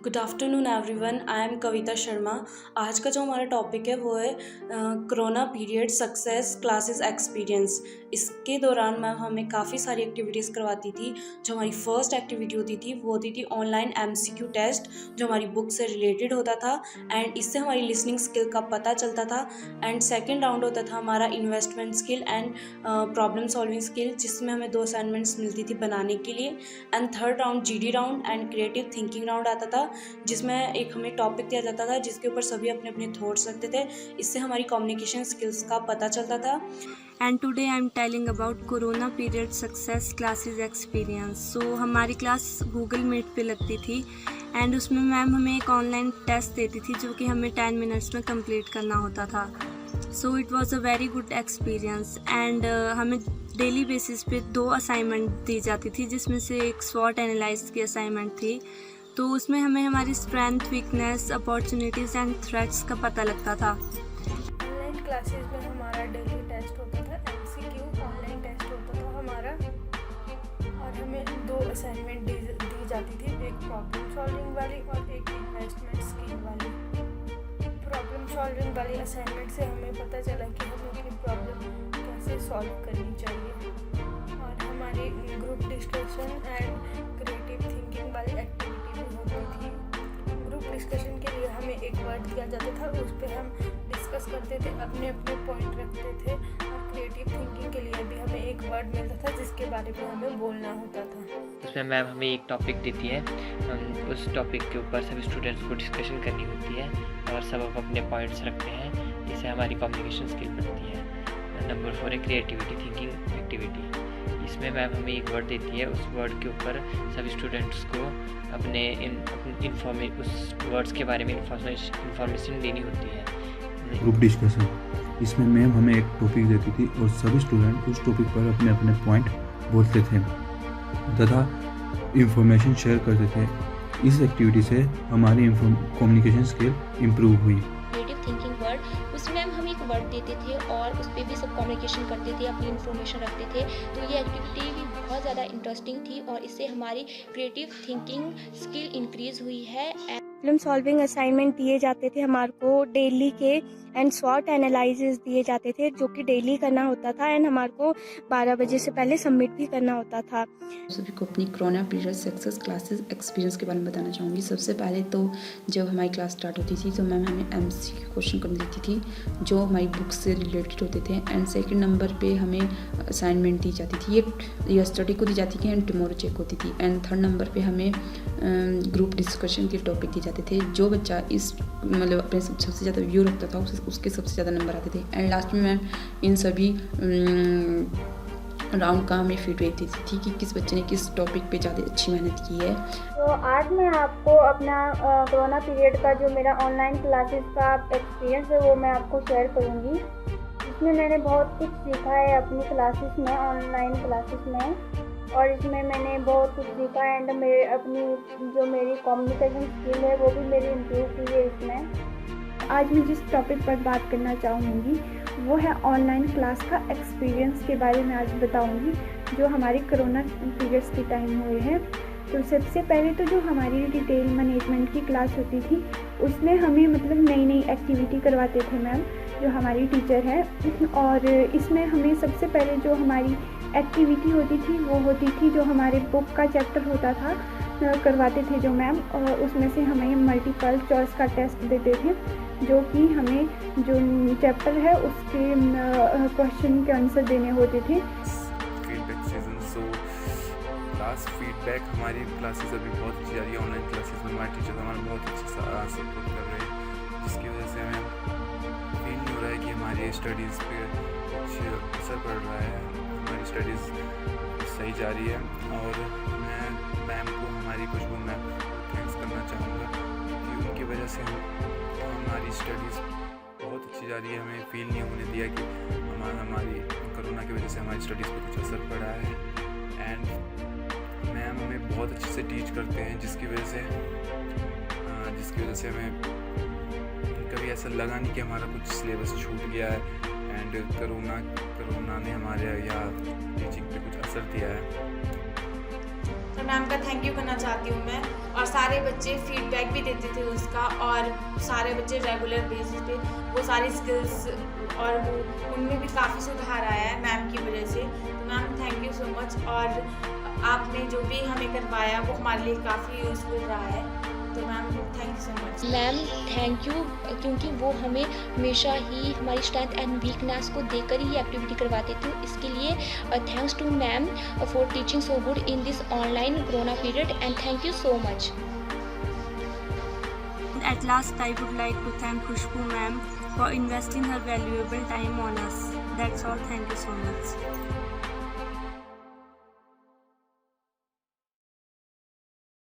Good afternoon everyone, I am Kavita Sharma. आज का जो हमारा टॉपिक है वो है corona period success classes experience. इसके दौरान मैम हमें काफ़ी सारी एक्टिविटीज़ करवाती थी। जो हमारी फर्स्ट एक्टिविटी होती थी वो होती थी ऑनलाइन MCQ टेस्ट, जो हमारी बुक से रिलेटेड होता था एंड इससे हमारी लिसनिंग स्किल का पता चलता था। एंड सेकेंड राउंड होता था हमारा investment skill and problem solving skill, जिसमें हमें 2 असाइनमेंट्स मिलती थी बनाने के लिए। And third round GD round and creative thinking round आता था, जिसमें एक हमें टॉपिक दिया जाता था जिसके ऊपर सभी अपने अपने थॉट्स रखते थे। इससे हमारी कम्युनिकेशन स्किल्स का पता चलता था। And today I am telling about corona period success classes experience. So हमारी क्लास गूगल मीट पे लगती थी एंड उसमें मैम हमें एक ऑनलाइन टेस्ट देती थी जो कि हमें 10 मिनट्स में कंप्लीट करना होता था। So it was a very good experience and हमें डेली बेसिस पे 2 असाइनमेंट दी जाती थी, जिसमें से एक स्वॉट एनालाइज की असाइनमेंट थी। तो उसमें हमें हमारी strength, weakness, opportunities and threats का पता लगता था। ऑनलाइन क्लासेस में हमारा डेली टेस्ट होता था, MCQ ऑनलाइन टेस्ट होता था हमारा, और हमें 2 असाइनमेंट दी जाती थी, एक प्रॉब्लम सॉल्विंग वाली और एक इन्वेस्टमेंट स्किल वाली। प्रॉब्लम सॉल्विंग वाली असाइनमेंट से हमें पता चला कि हमें अपनी प्रॉब्लम कैसे सॉल्व करनी चाहिए, और हमारी group discussion and creative thinking वाली एक्टिविटी भी होती थी। ग्रुप डिस्कशन के लिए हमें एक वर्ड दिया जाता था, उस पर हम डिस्कस करते थे, अपने अपने पॉइंट रखते थे, और क्रिएटिव थिंकिंग के लिए भी हमें एक वर्ड मिलता था जिसके बारे में हमें बोलना होता था। उसमें मैम हमें एक टॉपिक देती है, उस टॉपिक के ऊपर सभी स्टूडेंट्स को डिस्कशन करनी होती है और सब अपने पॉइंट्स रखते हैं, जिससे हमारी कम्युनिकेशन स्किल बढ़ती है। नंबर 4 है क्रिएटिविटी थिंकिंग एक्टिविटी। इसमें मैम हमें एक वर्ड देती है, उस वर्ड के ऊपर सभी स्टूडेंट्स को अपने उस वर्ड्स के बारे में इंफॉर्मेशन देनी होती है। ग्रुप डिस्कशन, इसमें मैम हमें एक टॉपिक देती थी और सभी स्टूडेंट उस टॉपिक पर अपने अपने पॉइंट बोलते थे तथा इंफॉर्मेशन शेयर करते थे। इस एक्टिविटी से हमारी कम्युनिकेशन स्किल इम्प्रूव हुई। क्रिएटिव थिंकिंग वर्ड, उसमें हम एक वर्ड देते थे और उस पर भी सब कम्युनिकेशन करते थे, अपनी इन्फॉर्मेशन रखते थे। तो ये एक्टिविटी भी बहुत ज़्यादा इंटरेस्टिंग थी और इससे हमारी क्रिएटिव थिंकिंग स्किल इंक्रीज़ हुई है। प्रॉब्लम सॉल्विंग असाइनमेंट दिए जाते थे हमारे को डेली के, एंड स्वॉट एनालिसिस दिए जाते थे जो कि डेली करना होता था, एंड हमारे को 12 बजे से पहले सबमिट भी करना होता था। सभी को अपनी corona period success classes experience के बारे में बताना चाहूँगी। सबसे पहले तो जब हमारी क्लास स्टार्ट होती थी तो मैम हमें MCQ क्वेश्चन करने देती थी जो हमारी बुक से रिलेटेड होते थे। एंड सेकंड नंबर पे हमें असाइनमेंट दी जाती थी, ये यस्टरडे को दी जाती थी एंड टुमारो चेक होती थी। एंड थर्ड नंबर पे हमें ग्रुप डिस्कशन के टॉपिक दिए जाते थे। जो बच्चा इस मतलब अपने सबसे ज़्यादा व्यू रखता था उसके सबसे ज़्यादा नंबर आते थे। एंड लास्ट में मैम इन सभी राउंड का हमें फीडबैक देती थी कि किस बच्चे ने किस टॉपिक पे ज़्यादा अच्छी मेहनत की है। तो आज मैं आपको अपना कोरोना पीरियड का जो मेरा ऑनलाइन क्लासेस का एक्सपीरियंस है वो मैं आपको शेयर करूँगी। इसमें मैंने बहुत कुछ सीखा है अपनी क्लासेस में, ऑनलाइन क्लासेस में, और इसमें मैंने बहुत कुछ सीखा एंड मेरे अपनी जो मेरी कम्युनिकेशन स्किल है वो भी मेरी इम्प्रूव हुई है इसमें। आज मैं जिस टॉपिक पर बात करना चाहूँगी वो है ऑनलाइन क्लास का एक्सपीरियंस के बारे में आज बताऊँगी, जो हमारी कोरोना पीरियड्स के टाइम हुए हैं। तो सबसे पहले तो जो हमारी रिटेल मैनेजमेंट की क्लास होती थी उसमें हमें मतलब नई नई एक्टिविटी करवाते थे मैम, जो हमारी टीचर है। और इसमें हमें सबसे पहले जो हमारी एक्टिविटी होती थी वो होती थी जो हमारे बुक का चैप्टर होता था करवाते थे जो मैम, और उसमें से हमें मल्टीपल चॉइस का टेस्ट देते थे, जो कि हमें जो चैप्टर है उसके क्वेश्चन के आंसर देने होते थे। Feedback season, so class feedback, हमारी क्लासेस अभी बहुत अच्छी जा रही है। ऑनलाइन क्लासेस में हमारे टीचर हमारा बहुत अच्छे सपोर्ट कर रहे हैं, जिसकी वजह से हमें फील नहीं हो रहा है कि हमारी स्टडीज़ पे कुछ असर पड़ रहा है। हमारी स्टडीज़ सही जा रही है और मैं मैम को, हमारी खुशबू मैम को थैंक्स करना चाहूँगा कि उनकी वजह से हमारी स्टडीज़ बहुत अच्छी जा रही है। हमें फील नहीं होने दिया कि हमारी कोरोना की वजह से हमारी स्टडीज़ पर कुछ असर पड़ा है। एंड मैम हमें बहुत अच्छे से टीच करते हैं, जिसकी वजह से हमें कभी ऐसा लगा नहीं कि हमारा कुछ सिलेबस छूट गया है। एंड कोरोना ने हमारे यहाँ टीचिंग पे कुछ असर दिया है। तो मैम का थैंक यू करना चाहती हूँ मैं। और सारे बच्चे फीडबैक भी देते थे उसका, और सारे बच्चे रेगुलर बेसिस पे वो सारी स्किल्स और वो उनमें भी काफ़ी सुधार आया है मैम की वजह से। तो ma'am thank you so much. और आपने जो भी हमें करवाया वो हमारे लिए काफ़ी यूज़फुल रहा है। तो ma'am thank you so much. Ma'am thank you, क्योंकि वो हमें हमेशा ही हमारी स्ट्रेंथ एंड वीकनेस को देखकर ही एक्टिविटी करवाते थे। इसके लिए thanks to ma'am for teaching so good in this online corona period and thank you so much. At last, I would like to thank Khushbu ma'am for investing her valuable time on us. That's all. Thank you so much.